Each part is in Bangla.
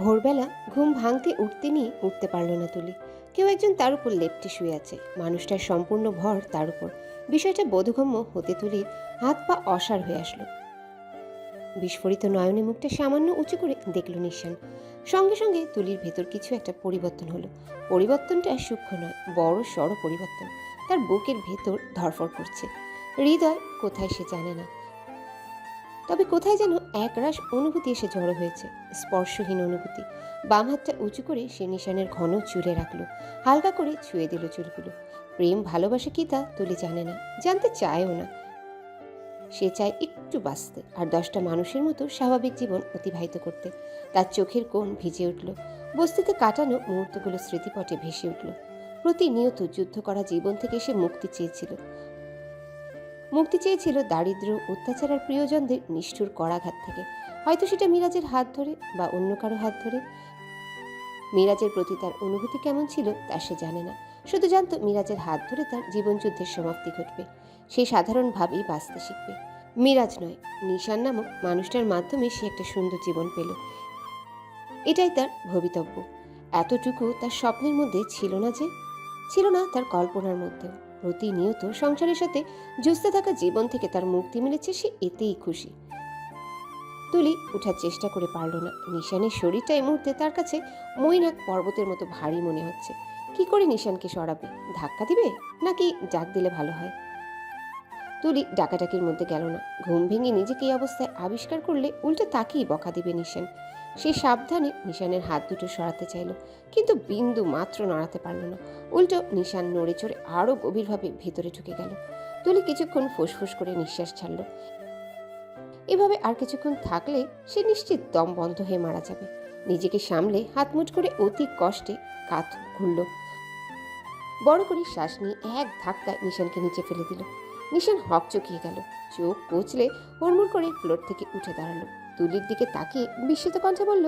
ভোরবেলা ঘুম ভাঙতে উঠতে নিয়ে উঠতে পারল না তুলি। কেউ একজন তার উপর লেপ্টে শুয়ে আছে, মানুষটার সম্পূর্ণ ভর তার উপর। বিষয়টা বোধগম্য হতে তুলির হাত পা অসাড় হয়ে আসলো। বিস্ফোরিত নয়নে মুখটা সামান্য উঁচু করে দেখল নিশান। সঙ্গে সঙ্গে তুলির ভেতর কিছু একটা পরিবর্তন হলো। পরিবর্তনটা সূক্ষ্ম নয়, বড় সড় পরিবর্তন। তার বুকের ভেতর ধরফর করছে। হৃদয় কোথায় সে জানে না, তবে কোথায় যেন একরাশ অনুভূতি এসে জড়ো হয়েছে, স্পর্শহীন অনুভূতি। বাম হাতটা উঁচু করে সে নিশানের ঘন চুলে রাখলো, হালকা করে ছুঁয়ে দিল চুলগুলো। প্রেম ভালোবাসা কি তা তুলি জানে না, জানতে চায়ও না। সে চায় একটু বাঁচতে, আর 10টা মানুষের মতো স্বাভাবিক জীবন অতিবাহিত করতে। তার চোখের কোণ ভিজে উঠল। বস্তিতে কাটানো মুহূর্তগুলো স্মৃতিপটে ভেসে উঠল। প্রতিনিয়ত যুদ্ধ করা জীবন থেকে সে মুক্তি চেয়েছিল দারিদ্র্য, অত্যাচার আর প্রিয়জনদের নিষ্ঠুর করাঘাত থেকে। হয়তো সেটা মিরাজের হাত ধরে বা অন্য কারো হাত ধরে। মিরাজের প্রতি তার অনুভূতি কেমন ছিল তা সে জানে না, শুধু জানতো মিরাজের হাত ধরে তার জীবনযুদ্ধের সমাপ্তি ঘটবে। সে সাধারণভাবেই বাঁচতে শিখবে। মিরাজ নয়, নিশান নামক মানুষটার মাধ্যমে সে একটা সুন্দর জীবন পেল। এটাই তার ভবিতব্য। এতটুকু তার স্বপ্নের মধ্যে ছিল না, ছিল না তার কল্পনার মধ্যেও। প্রতিনিয়ত সংসারের সাথে যুঝতে থাকা জীবন থেকে তার মুক্তি মিলেছে, সে এতেই খুশি। তুলি উঠার চেষ্টা করে পারল না। নিশানের শরীরটা এই মুহূর্তে তার কাছে মৈনাক পর্বতের মতো ভারী মনে হচ্ছে। কি করে নিশানকে সরাবে? ধাক্কা দিবে, নাকি জাগ দিলে ভালো হয়? তুলি ডাকাডাকির মধ্যে গেল না। ঘুম ভেঙে নিজেকে এই অবস্থায় আবিষ্কার করলে উল্টে তাকেই বকা দিবে নিশান। সে সাবধানে নিশানের হাত দুটো সরাতে চাইল, কিন্তু বিন্দু মাত্র নড়াতে পারল না। উল্টো নিশান নড়ে চড়ে আরো গভীরভাবে ভেতরে ঢুকে গেল। তুলি কিছুক্ষণ ফুসফুস করে নিঃশ্বাস ছাড়ল। এভাবে আর কিছুক্ষণ থাকলে সে নিশ্চিত দম বন্ধ হয়ে মারা যাবে। নিজেকে সামলে হাতমুঠ করে অতি কষ্টে কাঁধ ঘুরল। বড় করে শ্বাস নিয়ে এক ধাক্কায় নিশানকে নিচে ফেলে দিল। নিশান হকচকিয়ে গেল, চোখ কচলে হুড়মুড় করে ফ্লোর থেকে উঠে দাঁড়ালো। তুলির দিকে তাকিয়ে বিস্মিত কণ্ঠে বলল,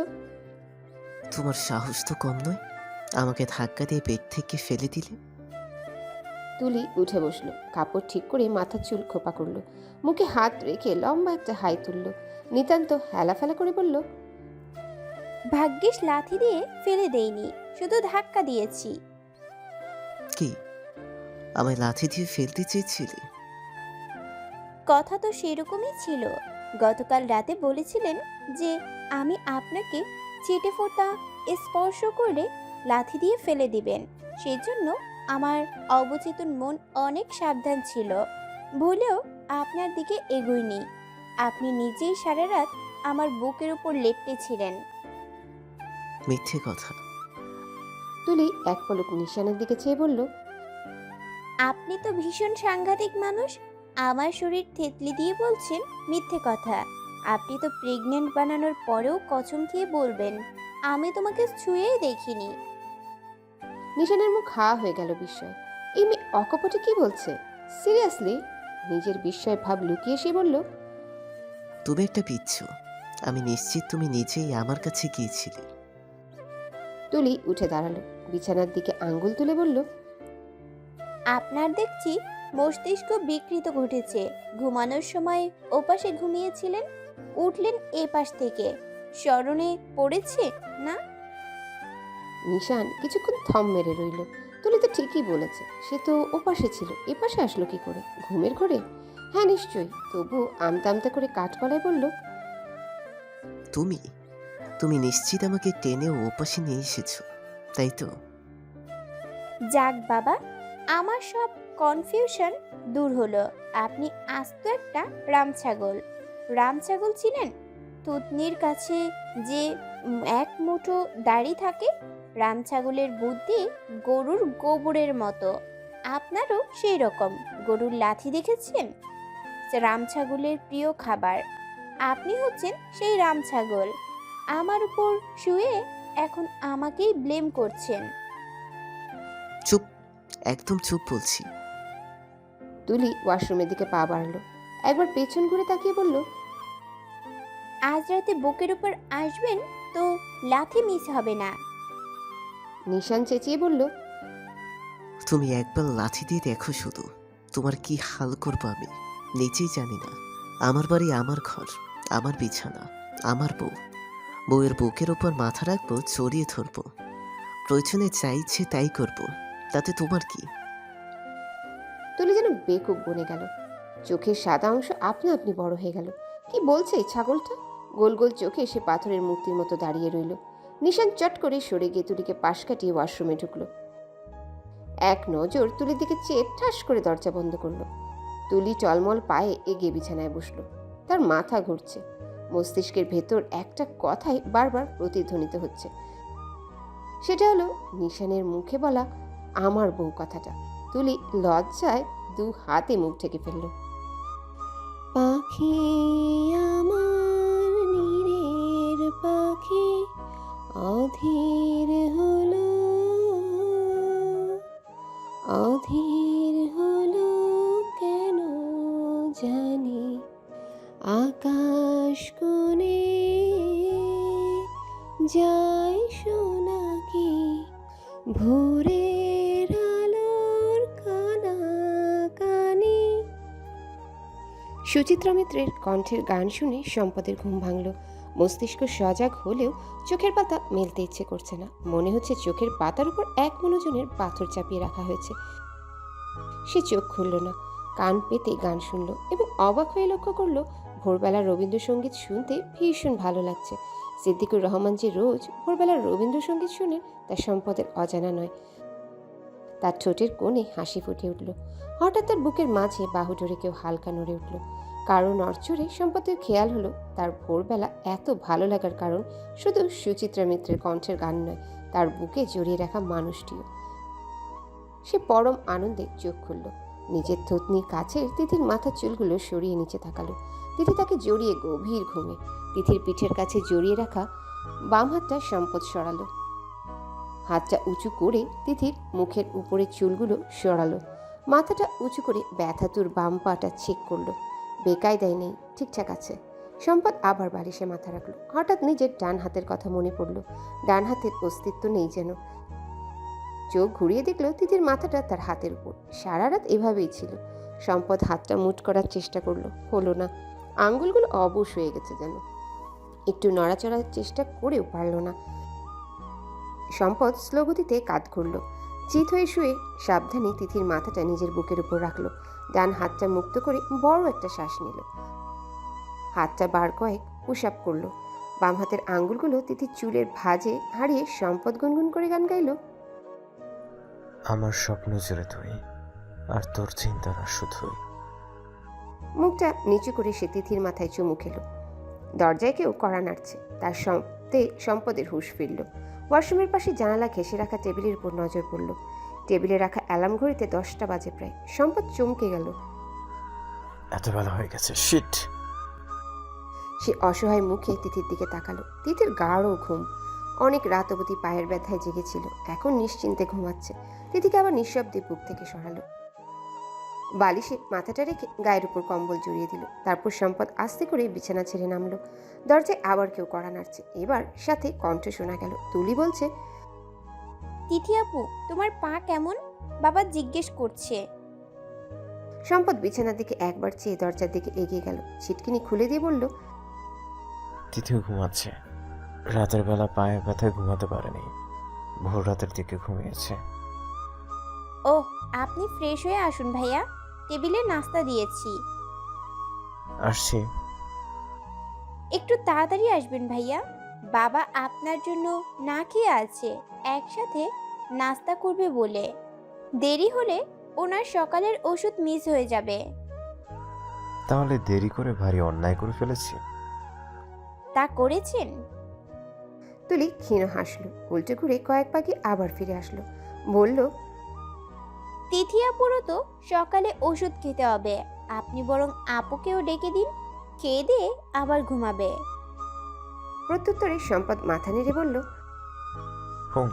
তোমার সাহস তো কম নয়, আমাকে ধাক্কা দিয়ে বেড থেকে ফেলে দিলে। তুলি উঠে বসলো, কাপড় ঠিক করে মাথার চুল খোপা করলো, মুখে হাত রেখে লম্বা একটা হাই তুলল। নিতান্ত হেলাফেলা করে বলল, ভাগ্যিস লাথি দিয়ে ফেলে দেইনি, শুধু ধাক্কা দিয়েছি। কি, আমায় লাথি দিয়ে ফেলতে চেয়েছিলে? কথা তো সেরকমই ছিল। গতকাল রাতে বলেছিলেন যে আমি আপনাকে চেটে ফোঁটা স্পর্শ করে লাথি দিয়ে ফেলে দিবেন। সেজন্য আমার অবচেতন মন অনেক সাবধান ছিল, ভুলেও আপনার দিকে এগোয়নি। আপনি নিজেই সারা রাত আমার বুকের উপর লেপ্টেছিলেন। মিথ্যে কথা। তুলি এক পলক নিশানের দিকে চেয়ে বলল, আপনি তো ভীষণ সাংঘাতিক মানুষ। আমার শরীর থেতলি দিয়ে বলছেন মিথ্যে কথা। আপনি তো প্রেগনেন্ট বানানোর পরেও কসম খেয়ে বলবেন আমি তোমাকে ছুঁয়েই দেখিনি। নিশানের মুখ হা হয়ে গেল বিস্ময়। এই মেয়ে অকপটে কি বলছে? সিরিয়াসলি? নিজের বিস্ময় ভাব লুকিয়ে সে বলল, তুমি একটা বিচ্ছু। আমি নিশ্চিত তুমি নিজেই আমার কাছে গিয়েছিলে। তুলি উঠে দাঁড়ালো, বিছানার দিকে আঙ্গুল তুলে বলল, আপনার দেখছি মস্তিষ্ক বিকৃত ঘটেছে। ঘুমানোর সময় ওপাশে ঘুমিয়েছিলেন, উঠলেন এ পাশ থেকে। স্মরণে পড়েছে না? নিশান কিছুক্ষণ থম মেরে রইল। তুলি তো ঠিকই বলেছে, সে তো ওপাশে ছিল, এপাশে আসলো কি করে? ঘুমের ঘোরে? হ্যাঁ নিশ্চয়ই। তবু আমতা আমতা করে কাঠগলায় বলল, তুমি তুমি নিশ্চিত আমাকে টেনে ওপাশে নিয়ে এসেছো, তাই তো? যাক বাবা, আমার সব কনফিউশন দূর হলো। আপনি আস্ত একটা রামছাগল। রামছাগল চিনেন? থুতনির কাছে যে এক মুঠো দাড়ি থাকে। রামছাগলের বুদ্ধি গরুর গোবরের মতো। আপনারও সেই রকম। গরুর লাথি দেখেছেন? রামছাগলের প্রিয় খাবার। আপনি হচ্ছেন সেই রামছাগল। আমার উপর শুয়ে এখন আমাকেই ব্লেম করছেন। চুপ, একদম চুপ বলছি। তুলি ওয়াশরুমের দিকে পা বাড়ালো, একবার পেছন ঘুরে তাকিয়ে বলল, আজ রাতে বুকের উপর আসবেন তো লাথি মিস হবে না। নিশান চেঁচিয়ে বলল, তুমি একবার লাথি দিয়ে দেখো শুধু, তোমার কি হাল করবো আমি নিজেই জানি না। আমার বাড়ি, আমার ঘর, আমার বিছানা, আমার বউ। বউয়ের বুকের ওপর মাথা রাখবো, জড়িয়ে ধরবো, প্রয়োজনে যা ইচ্ছে তাই করবো, তাতে তোমার কি? তুলি যেন বেকুব বনে গেল। চোখের সাদা অংশ আপনা আপনি বড় হয়ে গেল। কি বলছে এই ছাগলটা? গোল গোল চোখে সে পাথরের মূর্তির মতো দাঁড়িয়ে রইল। নিশান চট করে সরে গিয়ে তুলিকে পাশ কাটিয়ে ওয়াশরুমে ঢুকলো। এক নজর তুলির দিকে চেয়ে ঠাস করে দরজা বন্ধ করলো। তুলি টলমল পায়ে এগিয়ে বিছানায় বসলো। তার মাথা ঘুরছে। মস্তিষ্কের ভেতর একটা কথাই বারবার প্রতিধ্বনিত হচ্ছে। সেটা হলো নিশানের মুখে বলা আমার বউ কথাটা। তুলি লজ্জায় দু হাতে মুখ ঢেকে ফেলল। পাখি আমার নীরের পাখি অধীর হলো, অধীর হলো কেন জানি আকাশ কোণে যায় সোনাকি ভোরের আলোর কানাকানি। সুচিত্রা মিত্রের কণ্ঠের গান শুনে সম্পদের ঘুম ভাঙল। মস্তিষ্ক সজাগ হলেও চোখের পাতা মেলতে ইচ্ছে করছে না। মনে হচ্ছে চোখের পাতার উপর এক মনোজনের পাথর চাপিয়ে রাখা হয়েছে। সে চোখ খুলল না, কান পেতে গান শুনল এবং অবাক হয়ে লক্ষ্য করলো ভোরবেলা রবীন্দ্রসঙ্গীত শুনতে ভীষণ ভালো লাগছে। সিদ্দিকুর রহমান যে রোজ ভোরবেলা রবীন্দ্রসঙ্গীত শুনেন তা সম্পদের অজানা নয়। তার ঠোঁটের কোণে হাসি ফুটে উঠল। হঠাৎ তার বুকের মাঝে বাহু ধরে কেউ হালকা নড়ে উঠল। কারো নড়চড়ে সম্পদের খেয়াল হলো তার ভোরবেলা এত ভালো লাগার কারণ শুধু সুচিত্রা মিত্রের কণ্ঠের গান নয়, তার বুকে জড়িয়ে রাখা মানুষটিও। সে পরম আনন্দে চোখ খুলল। নিজের থুতনির কাছে তিথির মাথার চুলগুলো সরিয়ে নিচে তাকালো। তিথি তাকে জড়িয়ে গভীর ঘুমে। তিথির পিঠের কাছে জড়িয়ে রাখা বাম হাতটা সম্পদ সরালো। হাতটা উঁচু করে তিথির মুখের উপরে চুলগুলো সরালো। মাথাটা উঁচু করে ব্যথাতুর বাম পাটা চেক করলো। বেকায়দায় নেই, ঠিকঠাক আছে। সম্পদ আবার বালিশে মাথা রাখলো। হঠাৎ নিজের ডান হাতের কথা মনে পড়ল। ডান হাতের অস্তিত্ব নেই যেন। চোখ ঘুরিয়ে দেখলো তিথির মাথাটা তার হাতের উপর। সারা রাত এভাবেই ছিল। সম্পদ হাতটা মুঠ করার চেষ্টা করলো, হলো না। আঙ্গুলগুলো অবশ হয়ে গেছে যেন। একটু নড়াচড়ার চেষ্টা করেও পারল না। সম্পদ স্লোগতিতে কাঁধ ঘুরল। চিত হয়ে শুয়ে সাবধানে তিথির মাথাটা নিজের বুকের উপর রাখলো। ডান হাতটা মুক্ত করে বড় একটা শ্বাস নিল। হাতটা বার কয়েক পুশ আপ করলো। বাম হাতের আঙ্গুলগুলো তিথির চুলের ভাঁজে হারিয়ে সম্পদ গুনগুন করে গান গাইল। আমার স্বপ্ন জুড়ে তুই, আর তোর চিন্তারা শুধুই। মুখটা নিচু করে সে তিথির মাথায় চুমু খেলো। দরজায় কেউ কড়া নাড়ছে। তার শব্দে সম্পদের হুঁশ ফিরল। ওয়াশরুমের পাশে জানালা ঘেঁষে রাখা টেবিলের উপর নজর পড়ল। টেবিলে রাখা অ্যালার্ম ঘড়িতে 10টা বাজে প্রায়। সম্পদ চমকে গেল। এত বেলা হয়ে গেছে, শিট। সে অসহায় মুখে তিথির দিকে তাকালো। তিথির গাঢ় ঘুম। অনেক রাত অবধি পায়ের ব্যথায় জেগেছিল, এখন নিশ্চিন্তে ঘুমাচ্ছে। তিথিকে আবার নিঃশব্দে বুক থেকে সরালো। বালিশে মাথাটা রেখে গায়ের উপর কম্বল জড়িয়ে দিল। তারপর সম্পদ আস্তে করে বিছানা ছেড়ে নামলো। দরজায় আবার কেউ কড়া নাড়ছে। এবার সাথে কণ্ঠ শোনা গেল। তুলি বলছে, তিথি আপু, তোমার পা কেমন? বাবা জিজ্ঞেস করছে। সম্পদ বিছানার দিকে একবার চেয়ে দরজার দিকে এগিয়ে গেল। ছিটকিনি খুলে দিয়ে বলল, তিথিও ঘুমাচ্ছে। রাতের বেলা পায়ে ব্যথায় ঘুমাতে পারেনি, ভোর রাতের দিকে ঘুমিয়েছে। ওহ, আপনি ফ্রেশ হয়ে আসুন ভাইয়া, টেবিলে নাস্তা দিয়েছি। আসছি। একটু তাড়াতাড়ি আসবেন ভাইয়া, বাবা আপনার জন্য না খেয়ে আছে, একসাথে নাস্তা করবে বলে। দেরি হলে ওনার সকালের ওষুধ মিস হয়ে যাবে। তাহলে দেরি করে ভারী অন্যায় করে ফেলেছি। তা করেছেন? তুলি ক্ষীণ হাসলো। উল্টে ঘুরে কয়েক পাখি আবার ফিরে আসলো। বলল, তিথি আপুরও তো সকালে ওষুধ খেতে হবে, আপনি বরং আপুকেও ডেকে দিন, খেয়ে দিয়ে আবার ঘুমাবে। প্রত্যুত্তরে সম্পদ মাথা নেড়ে বলল, হুম।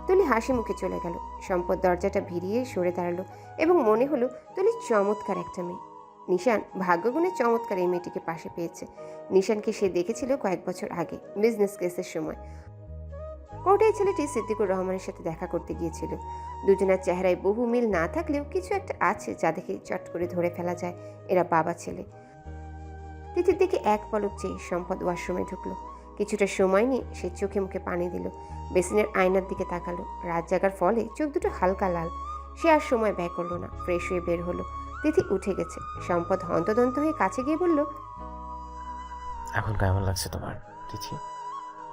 তুলি হাসি মুখে চলে গেল। সম্পদ দরজাটা ভিড়িয়ে সরে দাঁড়ালো এবং মনে হলো তুলি চমৎকার একটা মেয়ে। নিশান ভাগ্যগুণে চমৎকার এই মেয়েটিকে পাশে পেয়েছে। নিশানকে সে দেখেছিল কয়েক বছর আগে বিজনেস কেসের সময়। কোর্টে এই ছেলেটি সিদ্দিকুর রহমানের সাথে দেখা করতে গিয়েছিল। দুজনের চেহারায় বহু মিল না থাকলেও কিছু একটা আছে যা দেখে চট করে ধরে ফেলা যায় এরা বাবা ছেলে। তিথির দিকে এক পলক চেয়ে সম্পদ ওয়াশরুমে ঢুকলো। কিছুটা সময় নিয়ে সে চোখে মুখে পানি দিল, বেসিনের আয়নার দিকে তাকালো। রাত জাগার ফলে চোখ দুটো হালকা লাল। সে আর সময় ব্যয় করলো না, ফ্রেশ হয়ে বের হলো। তিথি উঠে গেছে। সম্পদ হন্তদন্ত হয়ে কাছে গিয়ে বলল, এখন কেমন লাগছে তোমার তিথি?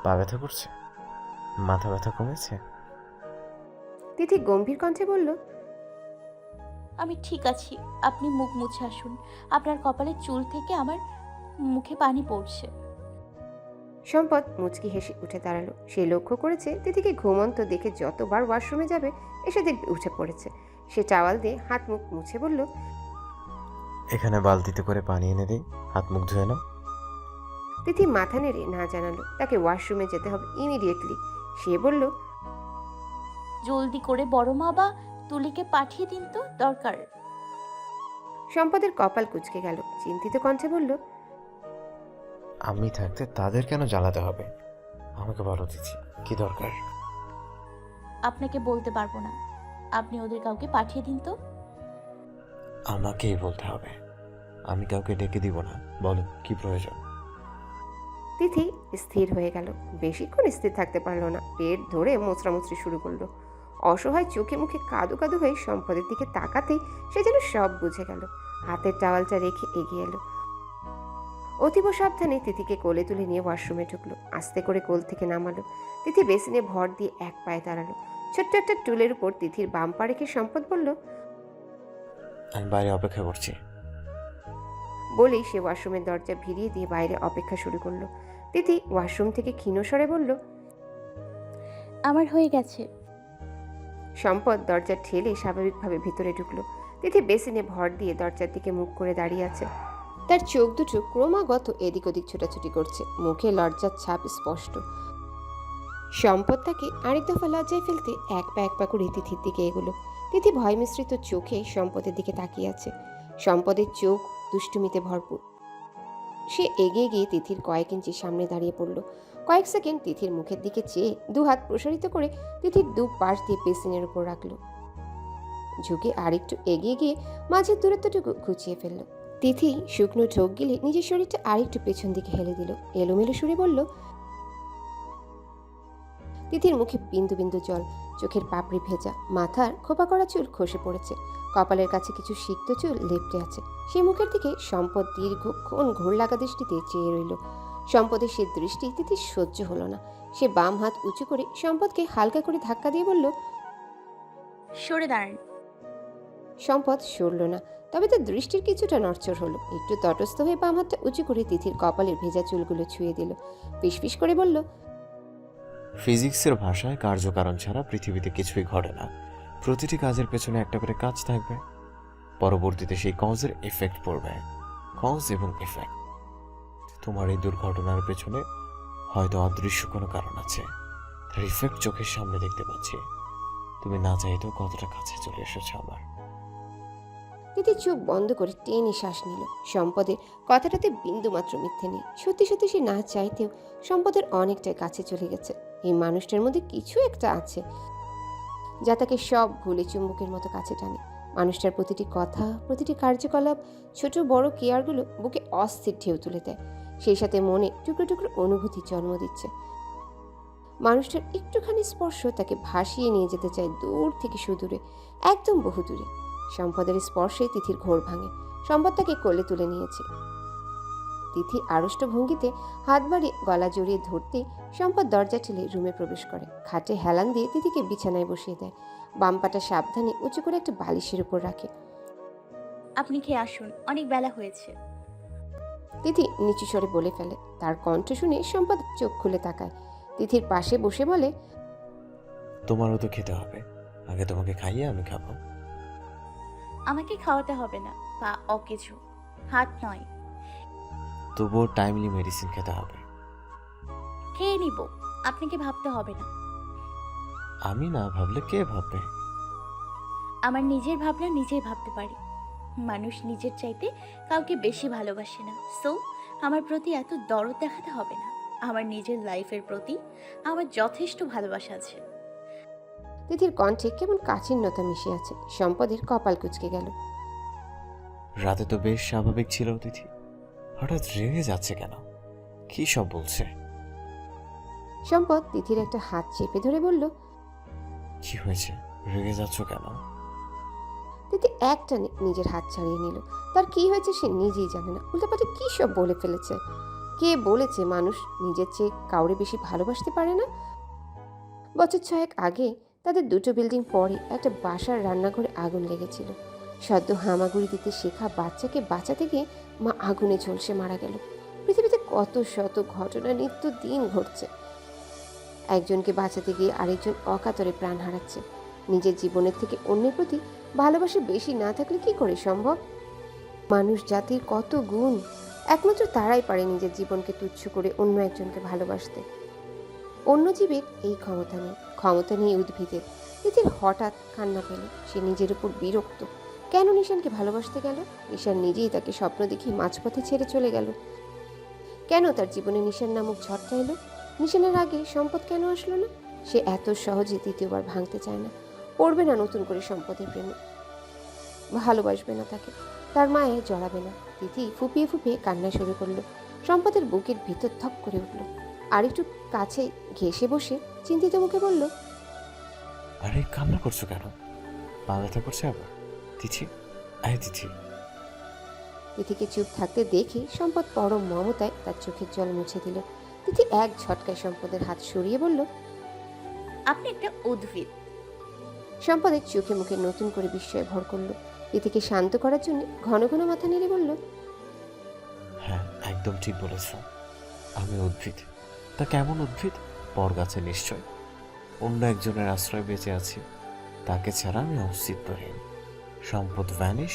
পা ব্যথা করছে? মাথা ব্যথা কমেছে? তিথি গম্ভীর কণ্ঠে বলল, আমি ঠিক আছি। আপনি মুখ মুছে আসুন। আপনার কপালের চুল থেকে আমার মুখে পানি পড়ছে। সম্পদ মুচকি হেসে উঠে দাঁড়ালো। সে লক্ষ্য করেছে তিথিকে ঘুমন্ত দেখে যতবার ওয়াশরুমে যাবে এসে দেখবে উঠে পড়েছে। সে টাওয়াল দিয়ে হাত মুখ মুছে বলল, এখানে বালতিতে করে পানি এনে দিই, হাত মুখ ধুয়ে নাও। তিথি মাথা নেড়ে না জানালো তাকে ওয়াশরুমে যেতে হবে ইমিডিয়েটলি। সে বলল, জলদি করে বড় মা বা তুলিকে পাঠিয়ে দিন তো, দরকার। সম্পদের কপাল কুঁচকে গেল। চিন্তিত কণ্ঠে বলল, আমি থাকতে তাদের কেন জ্বালাতে হবে? আমাকে বলো তিথি, কি দরকার? আপনাকে বলতে পারবো না। আপনি ওদের কাউকে পাঠিয়ে দিন তো। আমাকেই বলতে হবে, আমি কাউকে ডেকে দিব না। বলো কি প্রয়োজন? তিথি স্থির হয়ে গেল। বেশিক্ষণ স্থির থাকতে পারল না, পেট ধরে মোচড়ামুচড়ি শুরু করলো। অসহায় চোখে মুখে কাদো কাদো হয়ে সম্পদের দিকে তাকাতেই সে যেন সব বুঝে গেল। হাতের টাওয়ালটা রেখে এগিয়ে এলো। অতীব সাবধানে তিথিকে কোলে তুলে নিয়ে ওয়াশরুমে ঢুকলো। আস্তে করে কোল থেকে নামালো। তিথি বেসিনে ভর দিয়ে এক পায়ে দাঁড়ালো। ছোট্ট একটা টুলের উপর তিথির বাম পা রেখে সম্পদ বলল, আমি বাইরে অপেক্ষা করছি। বলেই সে ওয়াশরুমের দরজা ভিড়িয়ে দিয়ে বাইরে অপেক্ষা শুরু করলো। তিথি ওয়াশরুম থেকে ক্ষীণ স্বরে বলল, আমার হয়ে গেছে। সম্পদ দরজা ঠেলে স্বাভাবিকভাবে ভিতরে ঢুকলো। তিথি বেসিনে ভর দিয়ে দরজার দিকে মুখ করে দাঁড়িয়ে আছে। তার চোখ দুটো ক্রমাগত এদিক ওদিক ছোটাছুটি করছে। মুখে লজ্জার ছাপ স্পষ্ট। সম্পদ তাকে আরেক দফা লজ্জায় ফেলতে এক পা করে তিথির দিকে এগুলো। তিথি ভয় মিশ্রিত চোখে সম্পদের দিকে তাকিয়ে আছে। সম্পদের চোখ দুষ্টুমিতে ভরপুর। সে এগিয়ে গিয়ে তিথির কয়েক ইঞ্চি সামনে দাঁড়িয়ে পড়ল। কয়েক সেকেন্ড তিথির মুখের দিকে চেয়ে দু হাত প্রসারিত করে তিথির দু পাশ দিয়ে বেসিনের উপর রাখলো। ঝুঁকে আরেকটু এগিয়ে গিয়ে মাঝের দূরত্বটুকু ঘুচিয়ে ফেলল। তিথি শুকনো ঢোক গিলে নিজের শরীরটা আরেকটু পেছন দিকে হেলে দিল। এলোমেলো সুরে বলল, তিথির মুখে বিন্দু বিন্দু জল, চোখের পাপড়ি ভেজা, মাথার খোপা করা চুল খসে পড়েছে, কপালের কাছে কিছু সিক্ত চুল লেপ্টে আছে। সেই মুখের দিকে সম্পদ দীর্ঘক্ষণ ঘোর লাগা দৃষ্টিতে চেয়ে রইল। সম্পদের সে দৃষ্টি তিথির সহ্য হলো না। সে বাম হাত উঁচু করে সম্পদকে হালকা করে ধাক্কা দিয়ে বলল, সরে দাঁড়ান। সম্পদ সরল না, তবে তার দৃষ্টির কিছুটা নড়চড় হলো। একটু তটস্থ হয়ে বাম হাতটা উঁচু করে তিথির কপালের ভেজা চুলগুলো ছুঁয়ে দিল। ফিসফিস করে বলল, ফিজিক্সের ভাষায় কার্যকারণ ছাড়া পৃথিবীতে কিছুই ঘটে না। প্রতিটি কাজের পেছনে একটা করে কাজ থাকবে, পরবর্তীতে সেই কজের এফেক্ট পড়বে। কজ এবং এফেক্ট। তোমার এই দুর্ঘটনার পেছনে হয়তো অদৃশ্য কোনো কারণ আছে, তার ইফেক্ট চোখের সামনে দেখতে পাচ্ছি। তুমি না চাইতেও কতটা কাছে চলে এসেছো আমার। তিথি চোখ বন্ধ করে টেনে শ্বাস নিল। সম্পদের কথাটাতে বিন্দু মাত্র মিথ্যে নেই। সত্যি সত্যি সে না চাইতেও সম্পদের অনেকটাই কাছে চলে গেছে। এই মানুষটার মধ্যে কিছু একটা আছে যা তাকে সব ভুলে চুম্বকের মতো কাছে টানে। মানুষটার প্রতিটি কথা, প্রতিটি কার্যকলাপ, ছোট বড় কেয়ারগুলো বুকে অস্থির ঢেউ তুলে দেয়। সেই সাথে মনে টুকরো টুকরো অনুভূতি জন্ম দিচ্ছে। মানুষটার একটুখানি স্পর্শ তাকে ভাসিয়ে নিয়ে যেতে চায় দূর থেকে সুদূরে, একদম বহু দূরে। সম্পদের স্পর্শে তিথির ঘোর ভাঙে। সম্পদ তাকে কোলে তুলে নিয়েছে। তিথি আড়ষ্ট ভঙ্গিতে হাত বাড়িয়ে গলা জড়িয়ে ধরতেই সম্পদ দরজা ঠেলে রুমে প্রবেশ করে। খাটে হেলান দিয়ে তিথিকে বিছানায় বসিয়ে দেয়। বাম পাটা সাবধানে উঁচু করে একটা বালিশের উপর রাখে। আপনি খেয়ে আসুন, অনেক বেলা হয়েছে। তিথি নিচু স্বরে বলে ফেলে। তার কণ্ঠ শুনে সম্পদ চোখ খুলে তাকায়। তিথির পাশে বসে বলে, তোমারও তো খেতে হবে, আগে তোমাকে খাইয়ে আমি খাবো। আমাকে খাওয়াতে হবে না, বা অকেজো, হাত নয়। তবুও টাইমলি মেডিসিন খেতে হবে। খেয়ে নিব, আপনাকে ভাবতে হবে না। আমি না ভাবলে কে ভাববে? আমার নিজের ভাবনা নিজেই ভাবতে পারি। মানুষ নিজের চাইতে কাউকে বেশি ভালোবাসে না, সো আমার প্রতি এত দরদ দেখাতে হবে না। আমার নিজের লাইফের প্রতি আমার যথেষ্ট ভালোবাসা আছে। তিথির কণ্ঠে কেমন কাঠিন্যতা মিশে আছে। সম্পদের কপাল কুঁচকে গেল। রাতে তো বেশ স্বাভাবিক ছিল তিথি, হঠাৎ রেগে যাচ্ছে কেন? কি সব বলছে? সম্পদ তিথির একটা হাত চেপে ধরে বলল, কি হয়েছে, রেগে যাচ্ছ কেন? তিথি একটানে নিজের হাত ছাড়িয়ে নিল। তার কি হয়েছে সে নিজেই জানে না, উল্টাপাল্টা কি সব বলে ফেলেছে। কে বলেছে মানুষ নিজের চেয়ে কাউরে বেশি ভালোবাসতে পারে না? বছর 6 আগে তাদের দুটো বিল্ডিং পরে একটা বাসার রান্নাঘরে আগুন লেগেছিল। সদ্য হামাগুড়ি দিতে শেখা বাচ্চাকে বাঁচাতে গিয়ে মা আগুনে ঝলসে মারা গেল। পৃথিবীতে কত শত ঘটনা নিত্য দিন ঘটছে। একজনকে বাঁচাতে গিয়ে আরেকজন অকাতরে প্রাণ হারাচ্ছে। নিজের জীবনের থেকে অন্যের প্রতি ভালোবাসা বেশি না থাকলে কি করে সম্ভব? মানুষ জাতির কত গুণ, একমাত্র তারাই পারে নিজের জীবনকে তুচ্ছ করে অন্য একজনকে ভালোবাসতে। অন্য জীবের এই ক্ষমতা নেই উদ্ভিদের। তিথির হঠাৎ কান্না পেল। সে নিজের উপর বিরক্ত। কেন নিশানকে ভালোবাসতে গেল? নিশান নিজেই তাকে স্বপ্ন দেখিয়ে মাঝপথে ছেড়ে চলে গেল। কেন তার জীবনে নিশান নামক ঝড়টা এলো? নিশানের আগে সম্পদ কেন আসলো না? সে এত সহজে দ্বিতীয়বার ভাঙতে চায় না, পড়বে না নতুন করে সম্পদের প্রেমে, ভালোবাসবে না তাকে, তার মায়ে জড়াবে না। তিথি ফুপিয়ে ফুপিয়ে কান্না শুরু করলো। সম্পদের বুকের ভিতর থক করে উঠল। আর একটু কাছে ঘেঁষে বসে চিন্তিত মুখে বলল, আরে কান্না করছো কেন? পা ব্যথা করছে আবার? তিথি, আয় তিথি। তিথিকে চুপ থাকতে দেখে সম্পদ পরম মমতায় তার চোখের জল মুছে দিল। তিথি এক ঝটকায় সম্পদের হাত সরিয়ে বলল, আপনি একটা উদ্ভিদ। সম্পদের চোখে মুখে নতুন করে বিস্ময় ভর করলো। তিথিকে শান্ত করার জন্য ঘন ঘন মাথা নেড়ে বলল, হ্যাঁ, একদম ঠিক বলেছ। আমি উদ্ভিদ। তা কেমন উদ্ভিদ? বরগাছে নিশ্চয়। অন্য একজনের আশ্রয় বেঁচে আছি, তাকে ছাড়া আমি অস্তিত্বহীন। সম্পদ ভ্যানিশ।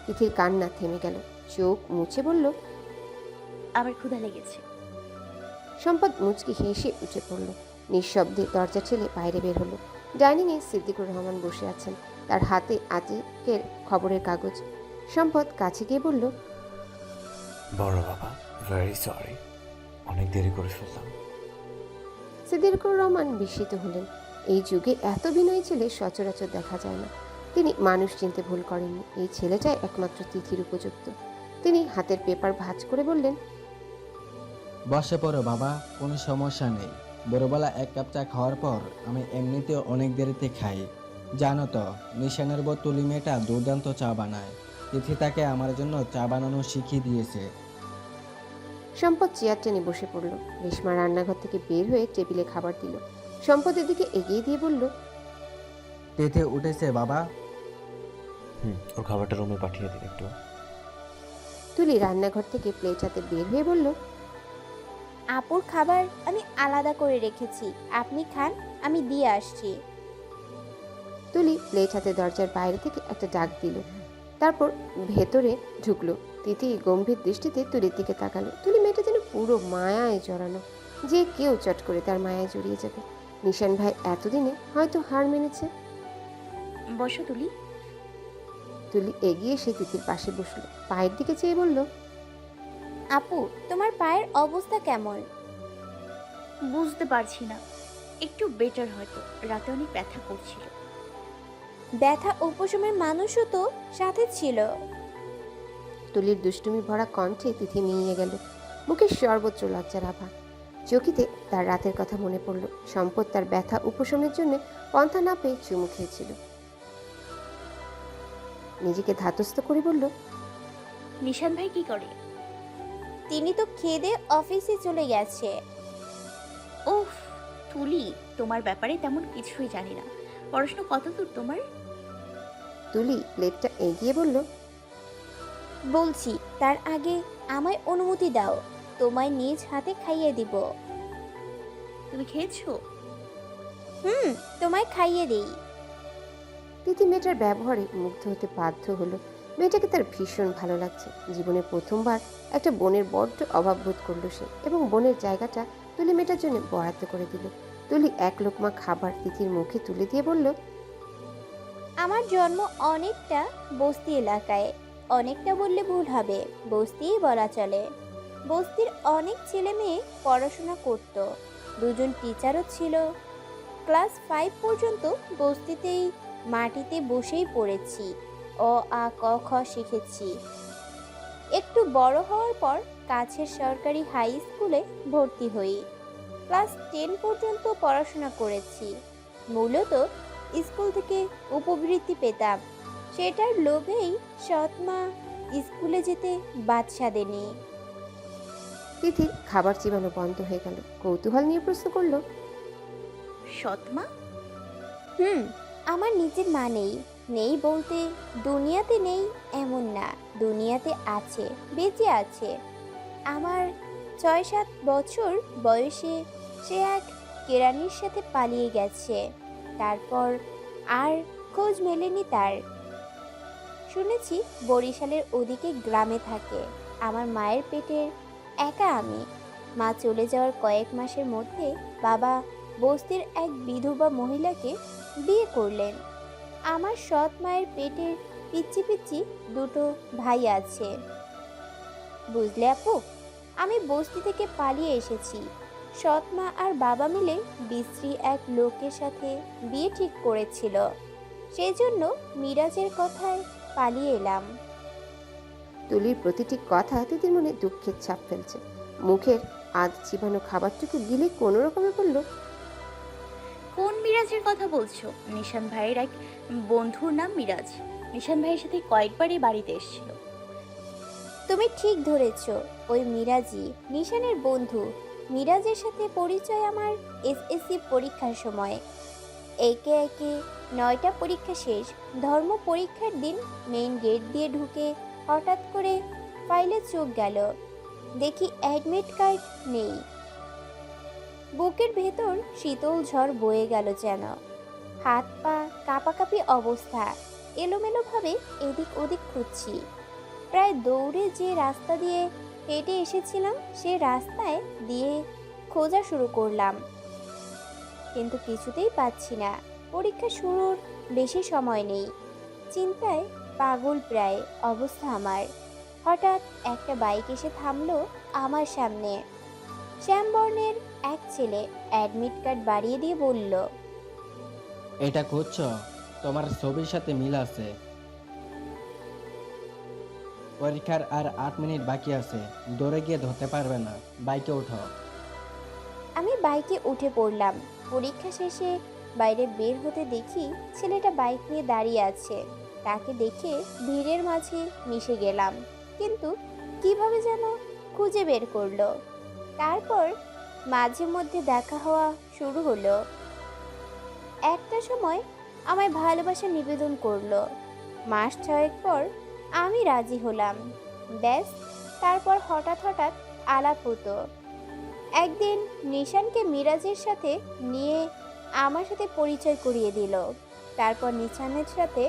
তিথির কান্না থেমে গেল। চোখ মুছে বলল, আমার ক্ষুধা লেগেছে। সম্পদ মুচকি হেসে উঠে পড়ল। নিঃশব্দে দরজা ঠেলে বাইরে বের হলো। ডাইনিংয়ে সিদ্দিকুর রহমান বসে আছেন, তার হাতে আতিকের খবরের কাগজ। সম্পদ কাছে গিয়ে বলল, বড় বাবা, ভেরি সরি, অনেক দেরি করে ফেললাম। সিদ্দিকুর রহমান বিস্মিত হলেন। এই যুগে এত বিনয়ী ছেলে সচরাচর দেখা যায় না। তিনি মানুষ চিনতে ভুল করেননি। এই ছেলেটাই একমাত্র তিথির উপযুক্ত। তিনি হাতের পেপার ভাঁজ করে বললেন, বসে পড়ো বাবা, কোনো সমস্যা নেই। ভোরবেলা 1 কাপ চা খাওয়ার পর আমি এমনিতেও অনেক দেরিতে খাই। জানো তো, নিশানের বউ তুলি মেয়েটা দুর্দান্ত চা বানায়। তিথি তাকে আমার জন্য চা বানানো শিখিয়ে দিয়েছে। সম্পদ চেয়ার টেনে বসে পড়ল। রেশমা রান্নাঘর থেকে বের হয়ে টেবিলে খাবার দিল। সম্পদের দিকে এগিয়ে দিয়ে বলল, তিথি উঠেছে বাবা? ওর খাবারটা রুমে পাঠিয়ে দিন একটু। তুলি রান্নাঘর থেকে প্লেট হাতে বের হয়ে বলল, আপুর খাবার আমি আলাদা করে রেখেছি, আপনি খান, আমি দিয়ে আসছি। তুলি প্লেট হাতে দরজার বাইরে থেকে একটা ডাক দিল, তারপর ভেতরে ঢুকলো। তিথি গম্ভীর দৃষ্টিতে তুলির দিকে তাকালো। তুলি মেয়েটা যেন পুরো মায়ায় জড়ানো, যে কেউ চট করে তার মায়ায় জড়িয়ে যাবে। নিশান ভাই এতদিনে হয়তো হার মেনেছে। বসো তুলি। তুলি এগিয়ে এসে তিথির পাশে বসলো, পায়ের দিকে চেয়ে বলল, আপু, তোমার পায়ের অবস্থা কেমন? বুঝতে পারছি না, একটু বেটার হয়তো। রাতে অনেক ব্যথা করছিল। ব্যথা উপশমের মানুষও তো সাথে ছিল। তুলির দুষ্টুমি ভরা কণ্ঠে তিথি মিইয়ে গেল। মুখে সর্বত্র লজ্জার আভা। চকিতে তার রাতের কথা মনে পড়ল। সম্পদ তার ব্যথা উপশমের জন্য পন্থা না পেয়ে চুমু খেয়েছিল। নিজেকে ধাতস্থ করে বলল, নিশান ভাই কি করে? তিনি তো খেদে অফিসে চলে গেছে। ওহ তুলি, তোমার ব্যাপারে তেমন কিছুই জানি না। পড়াশোনা কতদূর তোমার? তুলি প্লেটটা এগিয়ে বলল, বলছি, তার আগে আমায় অনুমতি দাও, তোমায় নিজ হাতে খাইয়ে দিব। তুমি খেয়েছো? তোমায় খাইয়ে দেই। তিথি মেয়েটার ব্যবহারে মুগ্ধ হতে বাধ্য হলো। মেয়েটাকে তার ভীষণ ভালো লাগছে। জীবনে প্রথমবার একটা বোনের বড্ড অভাব বোধ করলো সে, এবং বোনের জায়গাটা তুলি মেয়েটার জন্য বরাদ্দ করে দিল। তুলি এক লোকমা খাবার তিথির মুখে তুলে দিয়ে বলল, আমার জন্ম অনেকটা বস্তি এলাকায়। অনেকটা বললে ভুল হবে, বস্তিই বলা চলে। বস্তির অনেক ছেলে মেয়ে পড়াশোনা করত, দুজন টিচারও ছিল। ক্লাস 5 পর্যন্ত বস্তিতেই মাটিতে বসেই পড়েছি, অ আ ক খ শিখেছি। একটু বড় হওয়ার পর কাছের সরকারি হাই স্কুলে ভর্তি হই। ক্লাস 10 পর্যন্ত পড়াশোনা করেছি। মূলত স্কুল থেকে উপবৃত্তি পেতাম, সেটার লোভেই সৎমা স্কুলে যেতে বাদ সাধেনি। তিথির খাবার চিবানো বন্ধ হয়ে গেল। কৌতূহল নিয়ে প্রশ্ন করলো, সৎমা? আমার নিজের মা নেই। নেই বলতে দুনিয়াতে নেই এমন না, দুনিয়াতে আছে, বেঁচে আছে। আমার 6-7 বছর বয়সে সে এক কেরানির সাথে পালিয়ে গেছে। তারপর আর খোঁজ মেলেনি তার। শুনেছি বরিশালের ওদিকে গ্রামে থাকে। আমার মায়ের পেটের একা আমি। মা চলে যাওয়ার কয়েক মাসের মধ্যে বাবা বস্তির এক বিধবা মহিলাকে বিয়ে করলেন। আমার সৎ মায়ের পেটের পিচ্চি পিচ্চি দুটো ভাই আছে। বুঝলে আপু, আমি বস্তি থেকে পালিয়ে এসেছি। সৎ মা আর বাবা মিলে বিশ্রী এক লোকের সাথে বিয়ে ঠিক করেছিল। সেই জন্য মিরাজের কথায় পালিয়ে এলাম। তুলির প্রতিটি কথা তিথির মনে দুঃখের ছাপ ফেলছে। মুখের আধ চিবানো খাবারটুকু গিলে কোনো রকমে বলল, কোন মিরাজের কথা বলছো? নিশান ভাইয়ের এক বন্ধুর নাম মিরাজ। নিশান ভাইয়ের সাথে কয়েকবারই বাড়িতে এসেছিল। তুমি ঠিক ধরেছ, ওই মিরাজই নিশানের বন্ধু। মিরাজের সাথে পরিচয় আমার এসএসসি পরীক্ষার সময়। একে একে 9টা পরীক্ষা শেষ। ধর্ম পরীক্ষার দিন মেইন গেট দিয়ে ঢুকে হঠাৎ করে ফাইলে চোখ গেল। দেখি অ্যাডমিট কার্ড নেই। বুকের ভেতর শীতল ঝড় বয়ে গেল যেন। হাত পা কাঁপাকাঁপি অবস্থা। এলোমেলোভাবে এদিক ওদিক খুঁজছি। প্রায় দৌড়ে যে রাস্তা দিয়ে হেঁটে এসেছিলাম সে রাস্তায় দিয়ে খোঁজা শুরু করলাম, কিন্তু কিছুতেই পাচ্ছি না। পরীক্ষা শুরুর বেশি সময় নেই। চিন্তায় পাগল প্রায় অবস্থা আমার। হঠাৎ একটা বাইক এসে থামলো আমার সামনে। শ্যামবর্ণের এক ছেলে অ্যাডমিট কার্ড বাড়িয়ে দিয়ে বলল, এটা খুঁজছো? তোমার ছবির সাথে মিল আছে। পরীক্ষার আর 8 মিনিট বাকি আছে, দৌড়ে গিয়ে ধরতে পারবে না, বাইকে ওঠো। আমি বাইকে উঠে পড়লাম। পরীক্ষা শেষে বাইরে বের হতে দেখি ছেলেটা বাইক নিয়ে দাঁড়িয়ে আছে। তাকে দেখে ভিড়ের মাঝে মিশে গেলাম, কিন্তু কিভাবে যেন খুঁজে বের করলো। তারপর মাঝে মধ্যে দেখা হওয়া শুরু হলো। একটা সময় আমায় ভালোবাসা নিবেদন করলো। মাস 6 পর আমি রাজি হলাম। ব্যাস, তারপর হঠাৎ হঠাৎ আলাপ হতো। একদিন নিশানকে মিরাজের সাথে নিয়ে আমার সাথে পরিচয় করিয়ে দিল। তারপর নিশানের সাথে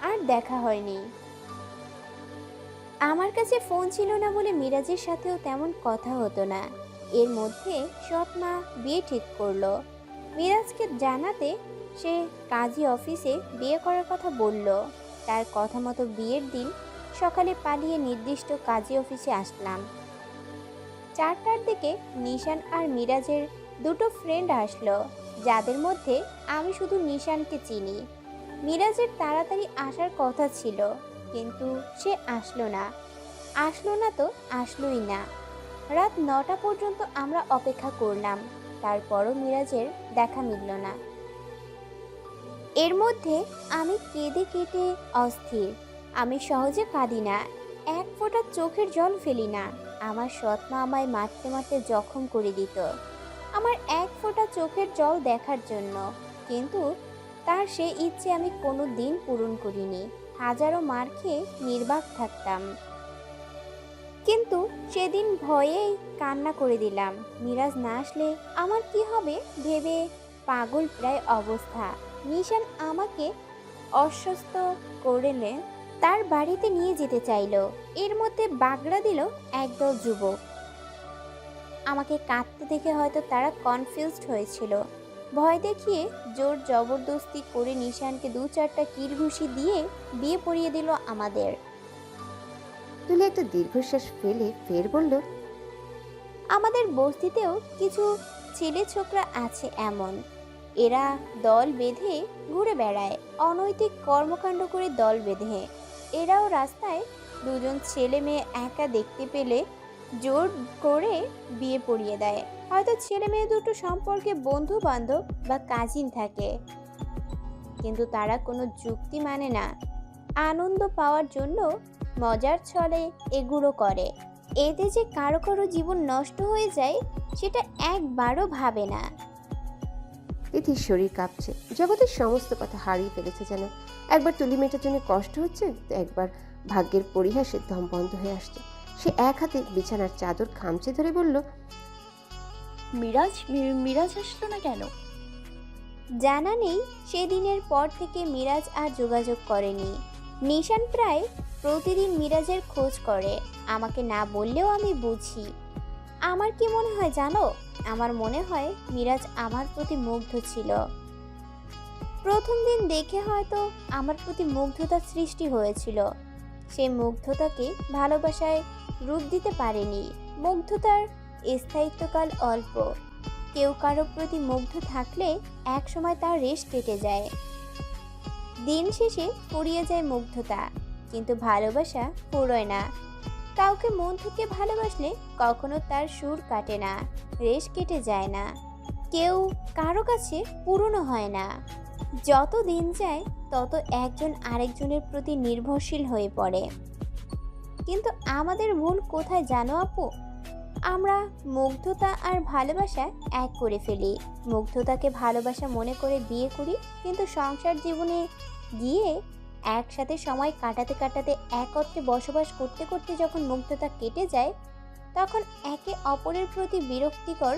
আর দেখা হয়নি। আমার কাছে ফোন ছিল না বলে মিরাজের সাথেও তেমন কথা হতো না। এর মধ্যে সৎ মা বিয়ে ঠিক করলো। মিরাজকে জানাতে সে কাজী অফিসে বিয়ে করার কথা বলল। তার কথা মতো বিয়ের দিন সকালে পালিয়ে নির্দিষ্ট কাজী অফিসে আসলাম। 4টার দিকে নিশান আর মিরাজের দুটো ফ্রেন্ড আসলো, যাদের মধ্যে আমি শুধু নিশানকে চিনি। মিরাজের তাড়াতাড়ি আসার কথা ছিল, কিন্তু সে আসলো না তো আসলোই না। রাত 9টা পর্যন্ত আমরা অপেক্ষা করলাম, তারপরও মিরাজের দেখা মিলল না। এর মধ্যে আমি কেঁদে কেটে অস্থির। আমি সহজে কাঁদি না, এক ফোঁটা চোখের জল ফেলি না। আমার সৎ মা আমায় মারতে মারতে জখম করে দিত আমার এক ফোঁটা চোখের জল দেখার জন্য, কিন্তু তার সে ইচ্ছে আমি কোনো দিন পূরণ করিনি। হাজারো মার খেয়ে নির্বাক থাকতাম, কিন্তু সেদিন ভয়েই কান্না করে দিলাম। মিরাজ না আসলে আমার কি হবে ভেবে পাগল প্রায় অবস্থা। নিশান আমাকে অসুস্থ করলে তার বাড়িতে নিয়ে যেতে চাইলো। এর মধ্যে বাগড়া দিল একদল যুবক। আমাকে কাঁদতে দেখে হয়তো তারা কনফিউজড হয়েছিল। ভয় দেখিয়ে জোর জবরদস্তি করে নিশানকে 2-4টা কিল ঘুষি দিয়ে বিয়ে পড়িয়ে দিল আমাদের। তুলি একটা দীর্ঘশ্বাস ফেলে ফের বলল, আমাদের বস্তিতেও কিছু ছেলে ছোকরা আছে এমন। এরা দল বেঁধে ঘুরে বেড়ায়, অনৈতিক কর্মকাণ্ড করে দল বেঁধে। এরাও রাস্তায় দুজন ছেলে মেয়ে একা দেখতে পেলে জোর করে বিয়ে পড়িয়ে দেয়। হয়তো ছেলে মেয়ে দুটো সম্পর্কে বন্ধু বান্ধব বা কাজিন থাকে, কিন্তু তারা কোনো যুক্তি মানে না, আনন্দ পাওয়ার জন্য মজার ছলে এগুলো করে। এতে যে কারো কারো জীবন নষ্ট হয়ে যায় সেটা একবারও ভাবে না। তিথির শরীর কাঁপছে, জগতের সমস্ত কথা হারিয়ে ফেলেছে যেন। একবার তুলি মেয়েটার জন্য কষ্ট হচ্ছে, তো একবার ভাগ্যের পরিহাসের দম বন্ধ হয়ে আসছে। সে এক হাতে বিছানার চাদর খামচে ধরে বলল, মিরাজ আসলো না কেন? জানা নেই, সেদিনের পর থেকে মিরাজ আর যোগাযোগ করেনি। নিশান প্রায় প্রতিদিন মিরাজের খোঁজ করে, আমাকে না বললেও আমি বুঝি। আমার কি মনে হয় জানো? আমার মনে হয় মিরাজ আমার প্রতি মুগ্ধ ছিল। প্রথম দিন দেখে হয়তো আমার প্রতি মুগ্ধতার সৃষ্টি হয়েছিল। সেই মুগ্ধতাকে ভালোবাসায় রূপ দিতে পারেনি। মুগ্ধতার স্থায়িত্বকাল অল্প। কেউ কারো প্রতি মুগ্ধ থাকলে এক সময় তার রেশ কেটে যায়। দিন শেষে ফুরিয়ে যায় মুগ্ধতা, কিন্তু ভালোবাসা ফুরোয় না। কাউকে মন থেকে ভালোবাসলে কখনো তার সুর কাটে না, রেশ কেটে যায় না। কেউ কারো কাছে পুরনো হয় না। যত দিন যায় তত একজন আরেকজনের প্রতি নির্ভরশীল হয়ে পড়ে। কিন্তু আমাদের ভুল কোথায় জানো আপু? আমরা মুগ্ধতা আর ভালোবাসা এক করে ফেলি। মুগ্ধতাকে ভালোবাসা মনে করে বিয়ে করি, কিন্তু সংসার জীবনে গিয়ে একসাথে সময় কাটাতে কাটাতে একত্রে বসবাস করতে করতে যখন মুগ্ধতা কেটে যায়, তখন একে অপরের প্রতি বিরক্তিকর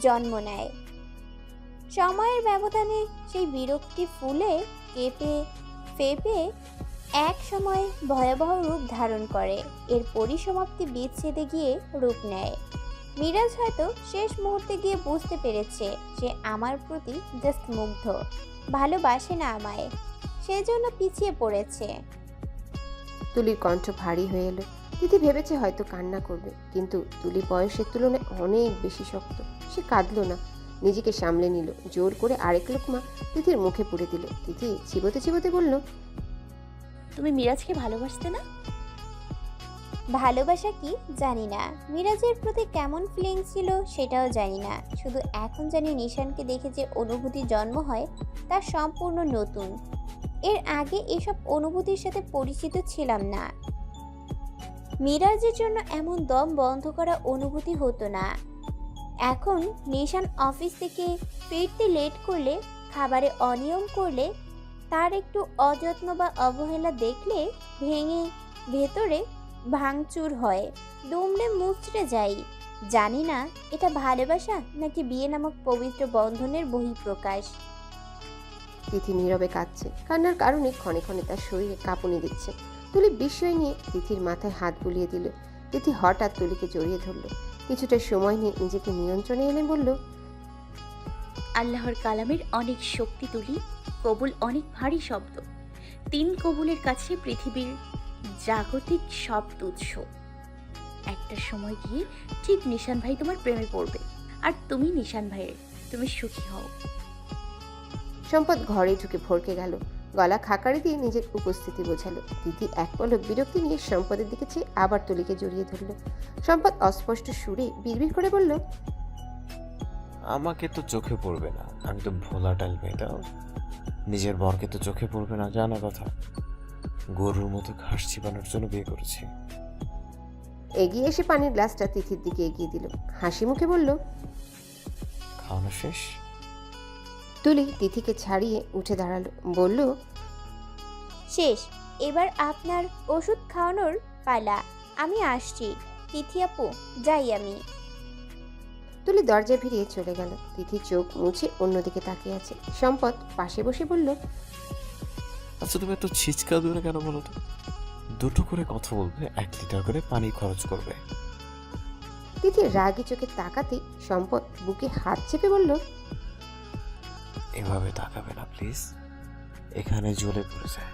জন্ম নেয়। সময়ের ব্যবধানে সেই বিরক্তি ফুলে কেঁপে ফেঁপে এক সময় ভয়াবহ রূপ ধারণ করে। এর পরিসমাপ্তি বিচ্ছেদে গিয়ে রূপ নেয়। মিরাজ হয়তো শেষ মুহূর্তে গিয়ে বুঝতে পেরেছে সে আমার প্রতি জাস্ট মুগ্ধ, ভালোবাসে না আমায়, সেজন্য পিছিয়ে পড়েছে। তুলির কণ্ঠ ভারী হয়ে এলো। তিথি ভেবেছে হয়তো কান্না করবে, কিন্তু তুলি বয়সের তুলনায় অনেক বেশি শক্ত। সে কাঁদলো না, নিজেকে সামলে নিল। জোর করে আরেক লোকমা তিথির মুখে পুড়ে দিল। তিথি চিবোতে চিবোতে বলল, তুমি মিরাজকে ভালোবাসতে না? ভালোবাসা কি জানি না, মিরাজের প্রতি কেমন ফিলিং ছিল সেটাও জানি না। শুধু এখন জানি নিশানকে দেখে যে অনুভূতি জন্ম হয় তা সম্পূর্ণ নতুন। এর আগে এসব অনুভূতির সাথে পরিচিত ছিলাম না। মিরাজের জন্য এমন দম বন্ধ করা অনুভূতি হতো না। এখন নিশান অফিস থেকে ফিরতে লেট করলে, খাবারে অনিয়ম করলে, তার একটু অযত্ন বা অবহেলা দেখলে ভেতরে ভাঙচুর হয়, দুমড়ে মুচড়ে যাই। জানি না এটা ভালোবাসা নাকি বিয়ে নামক পবিত্র বন্ধনের বহিঃপ্রকাশ। তিথি নীরবে কাঁদছে। কান্নার কারণে ক্ষণে ক্ষণে তার শরীরে কাঁপুনি দিচ্ছে। তুলি বিস্ময় নিয়ে তিথির মাথায় হাত বুলিয়ে দিল। তিথি হঠাৎ তুলিকে জড়িয়ে ধরল। কিছুটা সময় নিয়ে নিজেকে নিয়ন্ত্রণে এনে বলল, আল্লাহর কালামের অনেক শক্তি তুলি, কবুল অনেক ভারী শব্দ। 3 কবুলের কাছে পৃথিবীর জাগতিক সব তুচ্ছ। একটা সময় গিয়ে ঠিক নিশান ভাই তোমার প্রেমে পড়বে, আর তুমি নিশান ভাইয়ের। তুমি সুখী হও। সম্পদ ঘরে ঢুকে ভরকে গেল। গলা খাকারি দিয়ে নিজের উপস্থিতি বোঝালো। তিথি এক পলক বিরক্তি নিয়ে সম্পদের দিকে চেয়ে আবার তুলিকে জড়িয়ে ধরল। সম্পদ অস্পষ্ট সুরে বিড়বিড় করে বলল, আমাকে তো চোখে পড়বে না, আমি তো ভোলাটাইল মেয়েটাও। নিজের বরকে তো চোখে পড়বে না জানা কথা। গরুর মতো ঘাস চিবানোর জন্য বিয়ে করেছি। এগিয়ে এসে পানির গ্লাসটা তিথির দিকে এগিয়ে দিল। হাসি মুখে বলল, খাওয়ানো শেষ? তুলি তিথিকে ছাড়িয়ে উঠে দাঁড়ালো, বলল, শেষ। এবার আপনার ওষুধ খাওয়ানোর পালা। আমি আসছি তিথি আপু, যাই আমি। তুলি দরজা ভিড়িয়ে চলে গেল। তিথি চোখ মুছে অন্যদিকে তাকিয়ে আছে। সম্পদ পাশে বসে বলল, আচ্ছা তুমি এত ছিচকা দূরে কেন বলো তো? 2টো করে কথা বলবে, 1 লিটার করে পানি খরচ করবে। তিথি রাগী চোখে তাকাতেই সম্পদ বুকে হাত চেপে বলল, এভাবে তাকাবে না প্লিজ, এখানে জ্বলে পড়ে যায়।